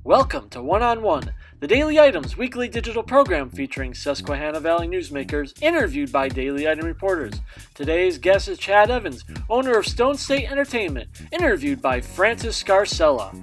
Welcome to One on One, the Daily Items weekly digital program featuring Susquehanna Valley newsmakers interviewed by Daily Item reporters. Today's guest is Chad Evans, owner of Stone State Entertainment, interviewed by Francis Scarcella.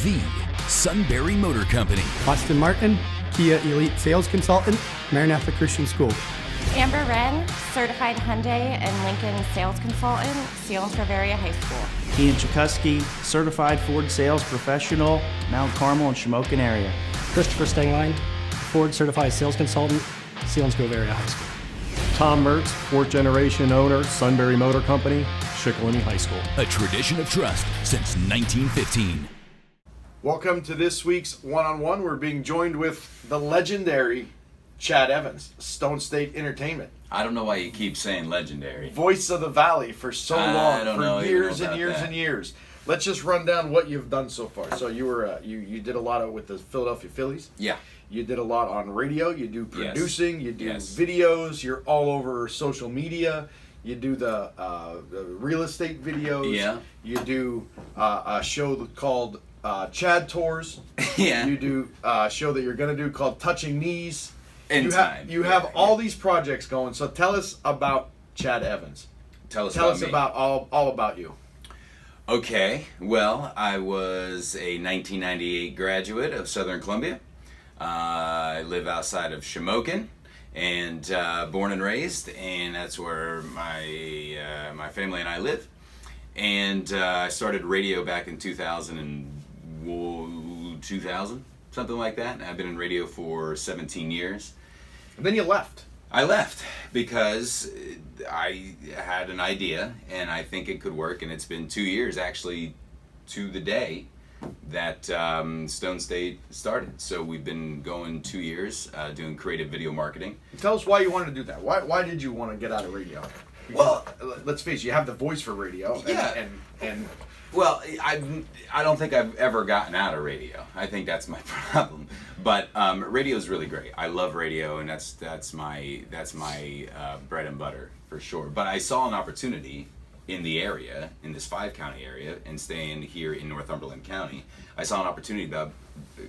The Sunbury Motor Company. Austin Martin, Kia Elite Sales Consultant, Maranatha Christian School. Amber Wren, Certified Hyundai and Lincoln Sales Consultant, Selinsgrove High School. Ian Chikuski, Certified Ford Sales Professional, Mount Carmel and Shamokin area. Christopher Stengline, Ford Certified Sales Consultant, Selinsgrove High School. Tom Mertz, fourth generation owner, Sunbury Motor Company, Shikellamy High School. A tradition of trust since 1915. Welcome to this week's One-on-One. We're being joined with the legendary Chad Evans, Stone State Entertainment. I don't know why you keep saying legendary. Voice of the Valley for so long, for years and years that. and years. Let's just run down what you've done so far. So you were you did a lot with the Philadelphia Phillies. Yeah. You did a lot on radio. You do producing. Yes. You do Yes. videos. You're all over social media. You do the real estate videos. Yeah. You do a show called Chad Tours. Yeah. You do a show that you're going to do called Touching Knees. You have all these projects going. So tell us about Chad Evans. Tell us me. about all about you. Okay. Well, I was a 1998 graduate of Southern Columbia. I live outside of Shamokin, and born and raised, and that's where my family and I live. And I started radio back in 2000, something like that. I've been in radio for 17 years. And then you left. I left because I had an idea, and I think it could work, and it's been 2 years, actually, to the day that Stone State started. So we've been going 2 years doing creative video marketing. Tell us why you wanted to do that. Why did you want to get out of radio? Because, well, let's face it, you have the voice for radio. And well, I don't think I've ever gotten out of radio. I think that's my problem. But radio is really great. I love radio, and that's my bread and butter for sure. But I saw an opportunity in the area, in this 5-county area, and staying here in Northumberland County. I saw an opportunity about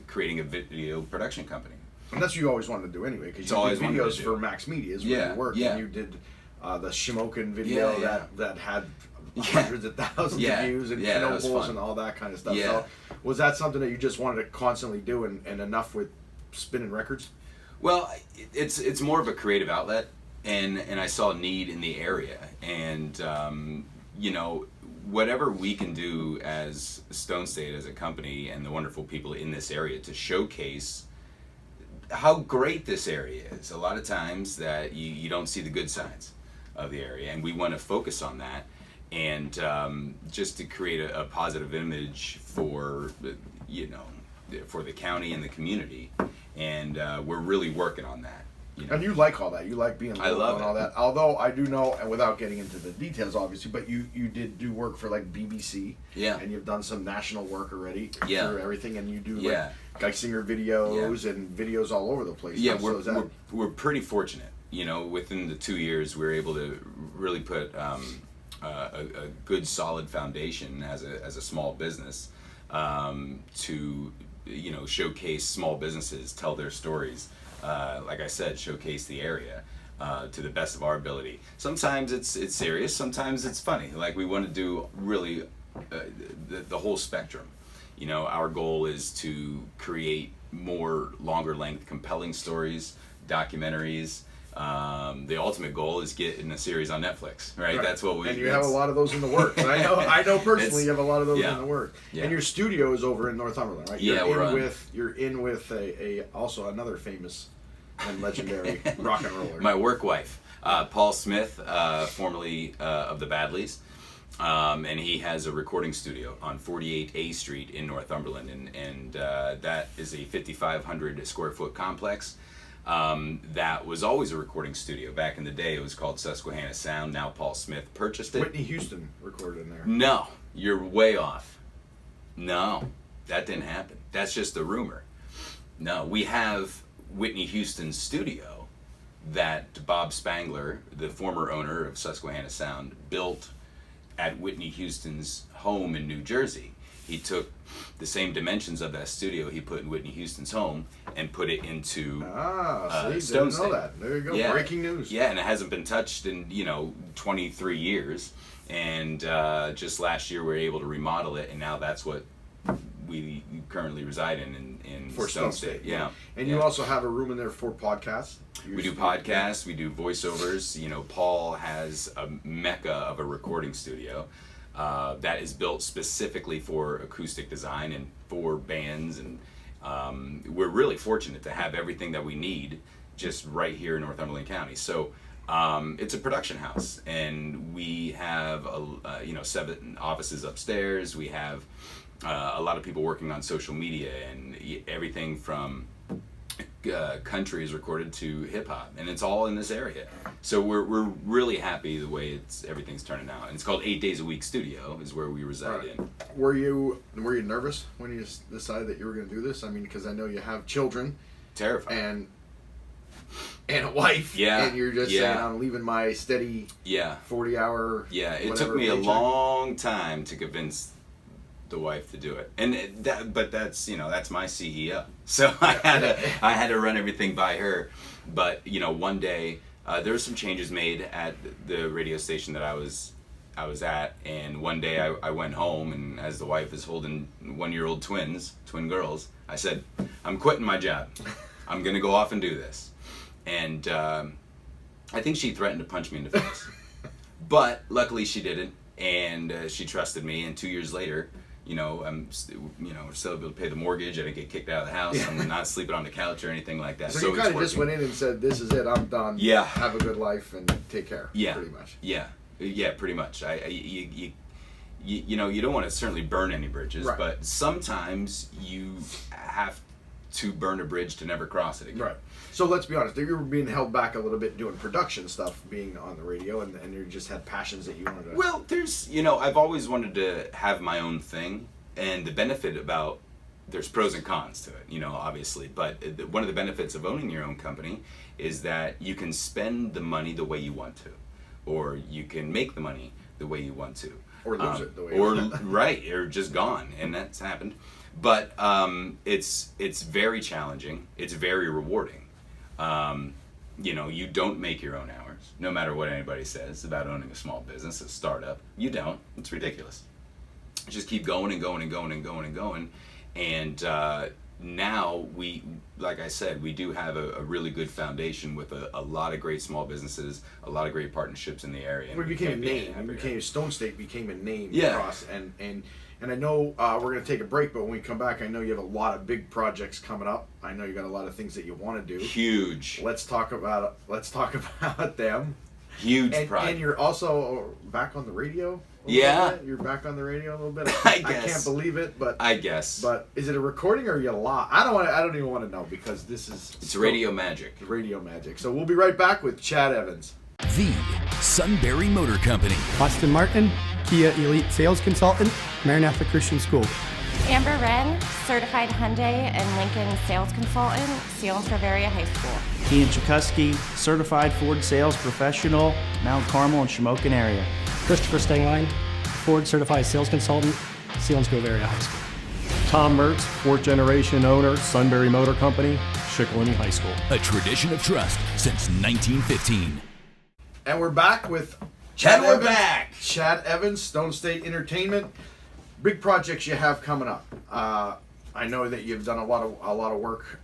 creating a video production company. And that's what you always wanted to do anyway, because you did videos for Max Media is where you worked. Yeah. And you did the Shamokin video that had hundreds of thousands of views and nobles and all that kind of stuff. Yeah. So was that something that you just wanted to constantly do and enough with spinning records? Well, it's more of a creative outlet, and I saw a need in the area, and whatever we can do as Stone State as a company and the wonderful people in this area to showcase how great this area is. A lot of times that you don't see the good sides of the area, and we want to focus on that, and just to create a positive image for for the county and the community, and we're really working on that. And you like all that. You like being local and all that. Although I do know, and without getting into the details, obviously, but you did do work for like BBC. Yeah. And you've done some national work already Yeah. for everything, and you do like Geisinger videos and videos all over the place. Yeah, so we're pretty fortunate. Within the 2 years, we were able to really put a good, solid foundation as a small business to showcase small businesses, tell their stories. Like I said, showcase the area to the best of our ability. Sometimes it's serious, sometimes it's funny. Like we want to do really the whole spectrum. Our goal is to create more longer length, compelling stories, documentaries. The ultimate goal is get in a series on Netflix, right? That's what we. And you have a lot of those in the works. I know personally you have a lot of those in the works. Yeah. And your studio is over in Northumberland, right? You're in with a also another famous and legendary rock and roller. My work wife, Paul Smith, formerly of the Badleys, and he has a recording studio on 48A Street in Northumberland, and that is a 5,500 square foot complex. That was always a recording studio. Back in the day, it was called Susquehanna Sound. Now Paul Smith purchased it. Whitney Houston recorded in there. No, you're way off. No, that didn't happen. That's just a rumor. No, we have Whitney Houston's studio that Bob Spangler, the former owner of Susquehanna Sound, built at Whitney Houston's home in New Jersey. He took the same dimensions of that studio he put in Whitney Houston's home and put it into see, Stone didn't State. know that. There you go. Yeah. Breaking news. Yeah, and it hasn't been touched in 23 years. And just last year we were able to remodel it, and now that's what we currently reside in For Stone State. Yeah. And you also have a room in there for podcasts. We do podcasts, we do voiceovers. Paul has a mecca of a recording studio that is built specifically for acoustic design and for bands, and we're really fortunate to have everything that we need just right here in Northumberland County. So it's a production house, and we have 7 offices upstairs. We have a lot of people working on social media, and everything from country is recorded to hip hop, and it's all in this area. So we're really happy the way everything's turning out. And it's called 8 Days a Week Studio is where we reside in. Were you nervous when you decided that you were going to do this? I mean, because I know you have children. Terrifying. And a wife. Yeah. And you're just saying, I'm leaving my steady 40-hour. Yeah, it took me a long time to convince the wife to do it, and but that's my CEO, so I had to run everything by her. But one day there were some changes made at the radio station that I was at, and one day I went home, and as the wife is holding 1-year-old twin girls, I said, I'm quitting my job. I'm gonna go off and do this. And I think she threatened to punch me in the face, but luckily she didn't, and she trusted me. And 2 years later, I'm still able to pay the mortgage. I didn't get kicked out of the house. I'm not sleeping on the couch or anything like that. So you kind of just went in and said, "This is it. I'm done. Yeah. Have a good life and take care." Yeah. Pretty much. Yeah. Pretty much. You don't want to certainly burn any bridges, Right. but sometimes you have to burn a bridge to never cross it again. Right. So let's be honest. You were being held back a little bit doing production stuff, being on the radio, and you just had passions that you wanted to. Well, I've always wanted to have my own thing, and the benefit about there's pros and cons to it, obviously. But one of the benefits of owning your own company is that you can spend the money the way you want to, or you can make the money the way you want to, or lose it the way you want to. Right, or just gone, and that's happened. But it's very challenging. It's very rewarding. You don't make your own hours, no matter what anybody says about owning a small business, a startup. You don't. It's ridiculous. Just keep going and going and going and going and going. And now like I said, we do have a really good foundation with a lot of great small businesses, a lot of great partnerships in the area. We became a name. Stone State became a name. Yeah. Across, and I know we're going to take a break, but when we come back, I know you have a lot of big projects coming up. I know you got a lot of things that you want to do. Huge. Let's talk about them. Huge project. And you're also back on the radio. Yeah. You're back on the radio a little bit. I guess. I can't believe it, but I guess. But is it a recording or are you live? I don't even want to know, because this is. It's radio magic. Radio magic. So we'll be right back with Chad Evans. The Sunbury Motor Company. Austin Martin, Kia Elite Sales Consultant, Maranatha Christian School. Amber Wren, certified Hyundai and Lincoln sales consultant, Sealands Bavaria High School. Ian Chikuski, certified Ford sales professional, Mount Carmel and Shamokin area. Christopher Stengline, Ford certified sales consultant, Sealands Area High School. Tom Mertz, 4th generation owner, Sunbury Motor Company, Shikellamy High School. A tradition of trust since 1915. And we're back with Chad Evans. We're back. Chad Evans, Stone State Entertainment. Big projects you have coming up. I know that you've done a lot of work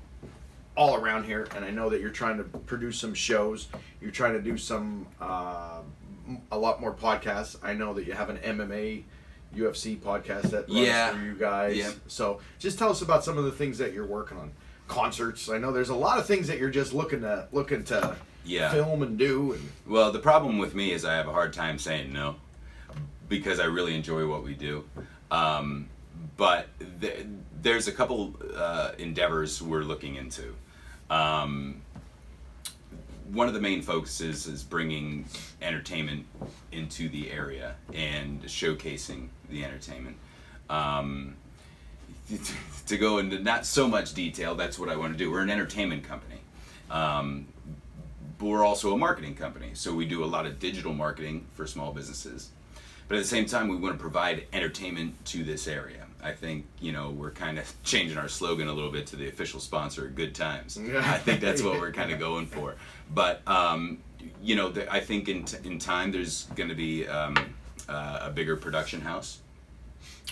all around here, and I know that you're trying to produce some shows. You're trying to do some a lot more podcasts. I know that you have an MMA UFC podcast that runs for you guys. Yeah. So just tell us about some of the things that you're working on. Concerts. I know there's a lot of things that you're just looking to film and do. And well, the problem with me is I have a hard time saying no, because I really enjoy what we do. But there's a couple endeavors we're looking into. One of the main focuses is bringing entertainment into the area and showcasing the entertainment. To go into not so much detail, that's what I want to do. We're an entertainment company. But we're also a marketing company, so we do a lot of digital marketing for small businesses. But at the same time, we want to provide entertainment to this area. I think, we're kind of changing our slogan a little bit to the official sponsor, Good Times. I think that's what we're kind of going for. But, I think in time there's going to be a bigger production house,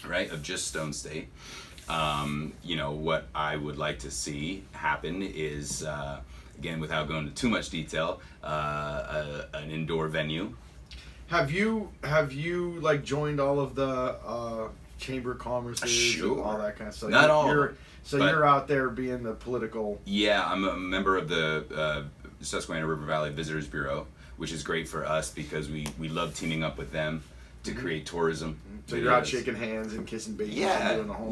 right, of just Stone State. What I would like to see happen is, again, without going into too much detail, an indoor venue. Have you like joined all of the chamber of commerces Sure. and all that kind of stuff? Not all. You're out there being the political. Yeah, I'm a member of the Susquehanna River Valley Visitors Bureau, which is great for us because we love teaming up with them to create tourism. So you're out shaking hands and kissing babies and doing the whole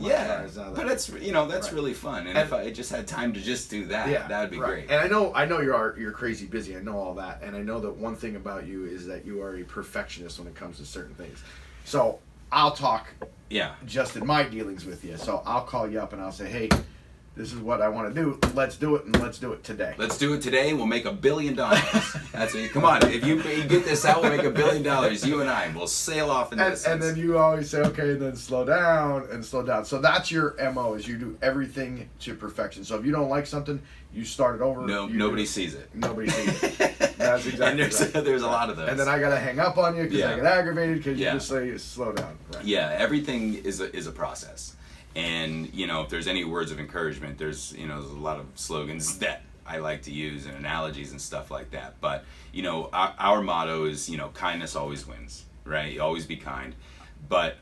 But it's that's really fun. And if I just had time to just do that, that would be great. And I know you're crazy busy. I know all that, and I know that one thing about you is that you are a perfectionist when it comes to certain things. So I'll talk. Yeah. Just in my dealings with you. So I'll call you up and I'll say, hey, this is what I want to do. Let's do it, and let's do it today. Let's do it today. We'll make $1 billion. That's it. Come on. If you get this out, we'll make $1 billion. You and I will sail off in this. And then you always say, okay, and then slow down and slow down. So that's your MO, is you do everything to perfection. So if you don't like something, you start it over. No, nobody sees it. Nobody sees it. That's exactly and there's a lot of those. And then I got to hang up on you because I get aggravated because you just say, slow down. Right? Yeah, everything is a process. And, if there's any words of encouragement, there's a lot of slogans that I like to use and analogies and stuff like that. But, our motto is, kindness always wins, right? Always be kind. But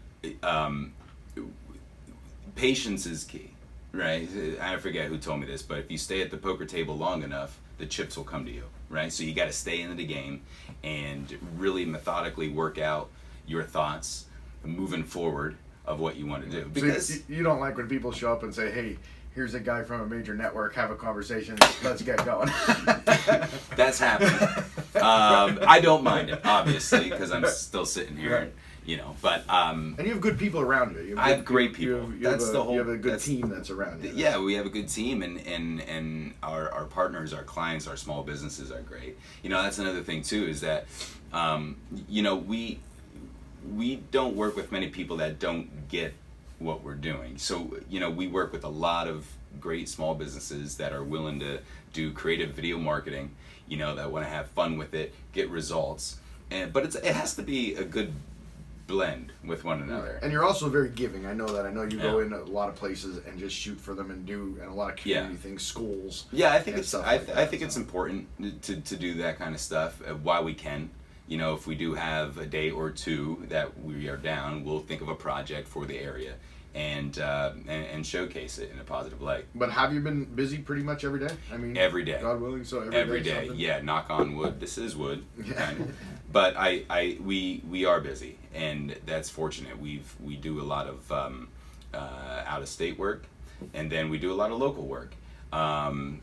patience is key, right? I forget who told me this, but if you stay at the poker table long enough, the chips will come to you, right? So you got to stay in the game and really methodically work out your thoughts moving forward of what you want to do. Because so you don't like when people show up and say, hey, here's a guy from a major network, have a conversation, let's get going. That's happening. I don't mind it, obviously, because I'm still sitting here, but... and you have good people around you. I have great people. You have a good team that's around you. Yeah, we have a good team, and our partners, our clients, our small businesses are great. That's another thing, too, is that, we don't work with many people that don't get what we're doing. So, we work with a lot of great small businesses that are willing to do creative video marketing, that want to have fun with it, get results. But it has to be a good blend with one another. And you're also very giving. I know that. I know you go in a lot of places and just shoot for them and a lot of community things, schools. Yeah, I think it's important to do that kind of stuff while we can. If we do have a day or two that we are down, we'll think of a project for the area and showcase it in a positive light. But have you been busy pretty much every day? I mean, every day. God willing, so every day. Something? Yeah, knock on wood. This is wood. Kind of. But we are busy, and that's fortunate. We do a lot of out of state work, and then we do a lot of local work, and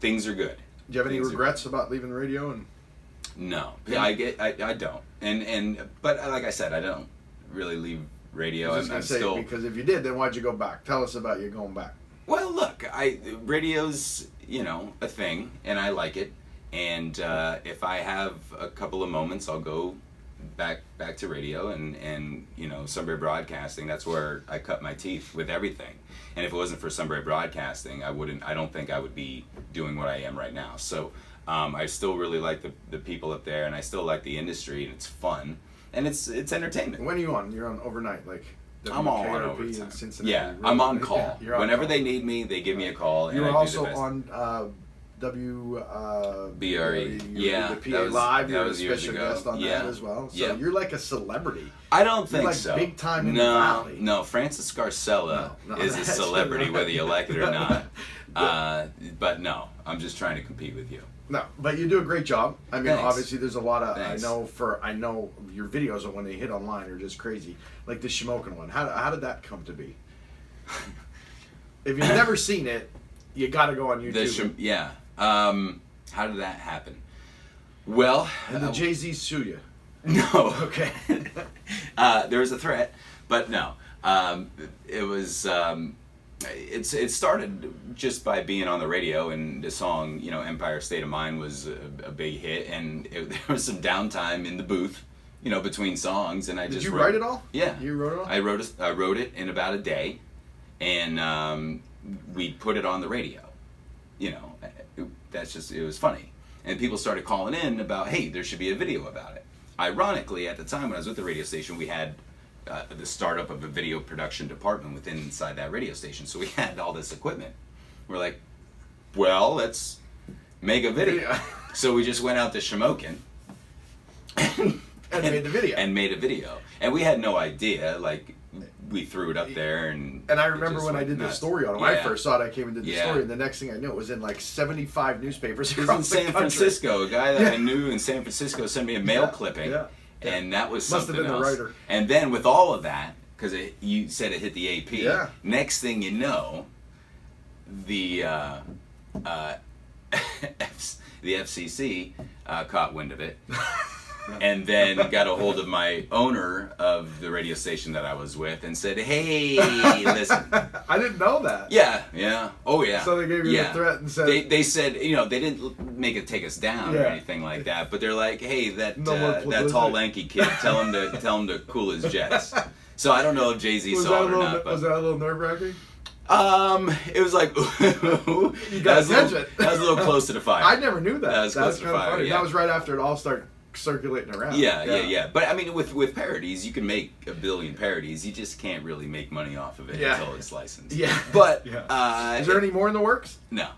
things are good. Do you have any regrets about leaving radio? No, I don't, but like I said, I don't really leave radio. I was just gonna say, because if you did, then why'd you go back? Tell us about you going back. Well, look, radio's a thing, and I like it, and if I have a couple of moments, I'll go back to radio and Sunbury Broadcasting. That's where I cut my teeth with everything. And if it wasn't for Sunbury Broadcasting, I don't think I would be doing what I am right now. So I still really like the people up there, and I still like the industry, and it's fun, and it's entertainment. When are you on? You're on overnight, like I'm all on overtime. In Cincinnati. Yeah, really? I'm on call. Yeah, Whenever they need me, they give me a call. You were also on BRE. Yeah, the PA Live. That was you're a special guest on that as well. So you're like a celebrity. I don't think like so. Big time in the valley. No, Francis Scarcella is a celebrity, whether you like it or not. But no, I'm just trying to compete with you. No, but you do a great job. I mean, Thanks. Obviously, there's a lot of. Thanks. I know your videos when they hit online are just crazy. Like the Shamokin one. How did that come to be? If you've never seen it, you got to go on YouTube. How did that happen? Well, and the Jay-Z sue you. No. Okay. There was a threat, but no. It was It started just by being on the radio, and the song, Empire State of Mind was a big hit, and there was some downtime in the booth, between songs, and I Did you write it all? Yeah. You wrote it all? I wrote it in about a day, and we put it on the radio. It was funny. And people started calling in about, hey, there should be a video about it. Ironically, at the time when I was with the radio station, we had the startup of a video production department inside that radio station. So we had all this equipment. We're like, well, let's make a video. So we just went out to Shamokin and made the video. And we had no idea, we threw it up there, and I remember when I did the story on it. When I first saw it, I came and did the story, and the next thing I knew, it was in 75 newspapers across the country. San Francisco. A guy that I knew in San Francisco sent me a mail clipping, and that was something else. Must have been the writer. And then with all of that, because you said it hit the AP, next thing you know, the FCC caught wind of it. And then got a hold of my owner of the radio station that I was with and said, hey, listen. I didn't know that. Yeah. Oh, yeah. So they gave you the threat and said... They said, they didn't make it take us down or anything like that, but they're like, hey, that tall, lanky kid, tell him to cool his jets. So I don't know if Jay-Z saw it or not. Was that a little nerve-wracking? It was like, you got attention. That was a little close to the fire. I never knew that. That was close to the fire, That was right after it all started circulating around. Yeah. But I mean, with parodies, you can make a billion parodies. You just can't really make money off of it until it's licensed. Yeah. But is there any more in the works? No.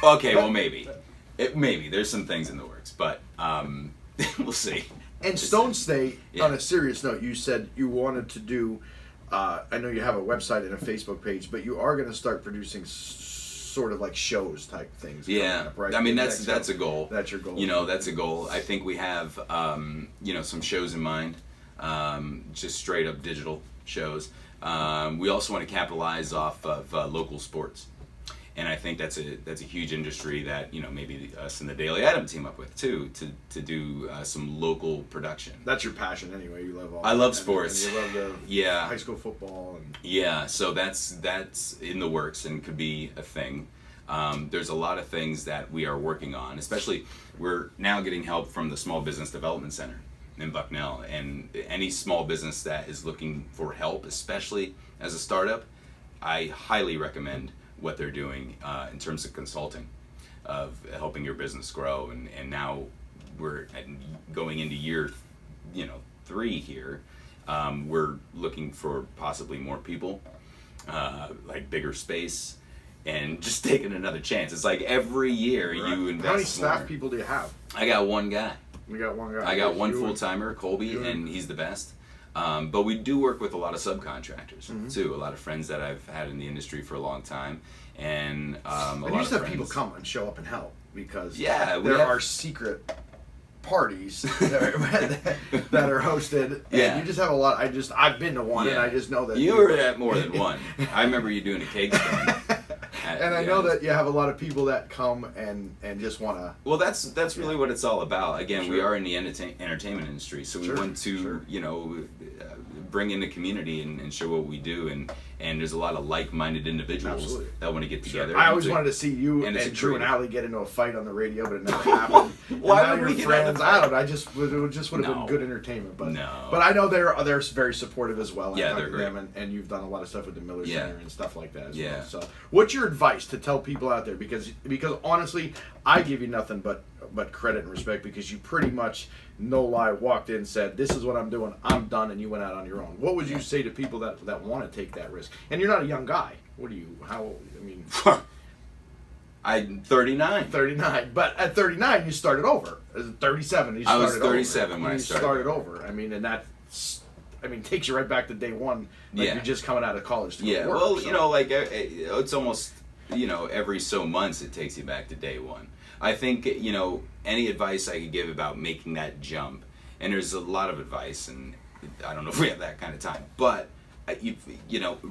Okay, well maybe. Maybe there's some things in the works, but we'll see. And Stone State, on a serious note, you said you wanted to do. I know you have a website and a Facebook page, but you are going to start producing sort of like shows type things. Yeah, up, right? I mean that's a goal. That's your goal. That's a goal. I think we have some shows in mind, just straight up digital shows. We also want to capitalize off of local sports, and I think that's a huge industry that maybe us and the Daily Item team up with too to do some local production. That's your passion anyway. You love all. I love sports. And you love the high school football. So that's in the works and could be a thing. There's a lot of things that we are working on. Especially, we're now getting help from the Small Business Development Center in Bucknell, and any small business that is looking for help, especially as a startup, I highly recommend what they're doing in terms of consulting, of helping your business grow. And now we're going into year 3 here. We're looking for possibly more people, like bigger space, and just taking another chance. It's like every year you invest. How many staff more. people do you have? I got one guy. You got one guy. I got one full-timer, Colby, and he's the best. But we do work with a lot of subcontractors too. A lot of friends that I've had in the industry for a long time, and you just have people come and show up and help because there are secret parties that are hosted. And you just have a lot. I've been to one, and I just know that you were at more than one. I remember you doing a cake stand. And I know that you have a lot of people that come and just want to. Well, that's really what it's all about. Again, we are in the entertainment industry, so we want to bring in the community and show what we do, and there's a lot of like-minded individuals that want to get together. I always wanted to see you and Drew and Allie get into a fight on the radio, but it never happened. Why would we get friends? I don't know. It just would have been good entertainment. But but I know they're very supportive as well. Yeah, they're great. And you've done a lot of stuff with the Miller Center and stuff like that as well. So, what's your advice to tell people out there? Because honestly, I give you nothing but credit and respect, because you pretty much, no lie, walked in, said, this is what I'm doing, I'm done, and you went out on your own. What would you say to people that want to take that risk? And you're not a young guy. How old? I mean... I'm 39. 39. But at 39, you started over. 37, I was 37 when I started over. I mean, and that... takes you right back to day one. You're just coming out of college to go to work. Well, it's almost, every so months it takes you back to day one. I think, any advice I could give about making that jump, and there's a lot of advice, and I don't know if we have that kind of time, but,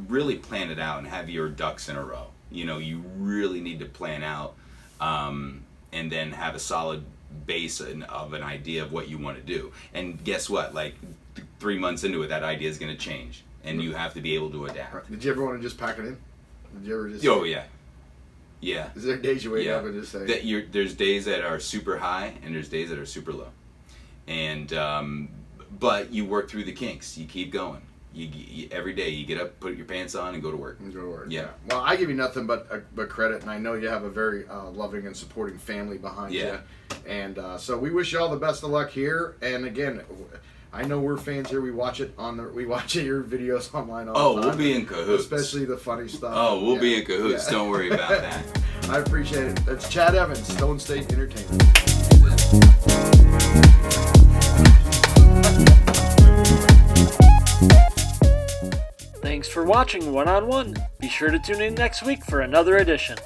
really plan it out and have your ducks in a row. You really need to plan out, and then have a solid base of an idea of what you want to do. And guess what? 3 months into it, that idea is going to change, and you have to be able to adapt. Did you ever want to just pack it in? Did you ever just? Oh yeah, yeah. Is there days you wake Yeah. up and just say? There's days that are super high and there's days that are super low, and but you work through the kinks. You keep going. You every day you get up, put your pants on, and go to work. And go to work. Yeah. Well, I give you nothing but credit, and I know you have a very loving and supporting family behind Yeah. you. And so we wish you all the best of luck here. And again, I know we're fans here. We watch it we watch your videos online all the time. Oh, we'll be in cahoots. Especially the funny stuff. Oh, we'll be Yeah. in cahoots. Yeah. Don't worry about that. I appreciate it. That's Chad Evans, Stone State Entertainment. Thanks for watching One on One. Be sure to tune in next week for another edition.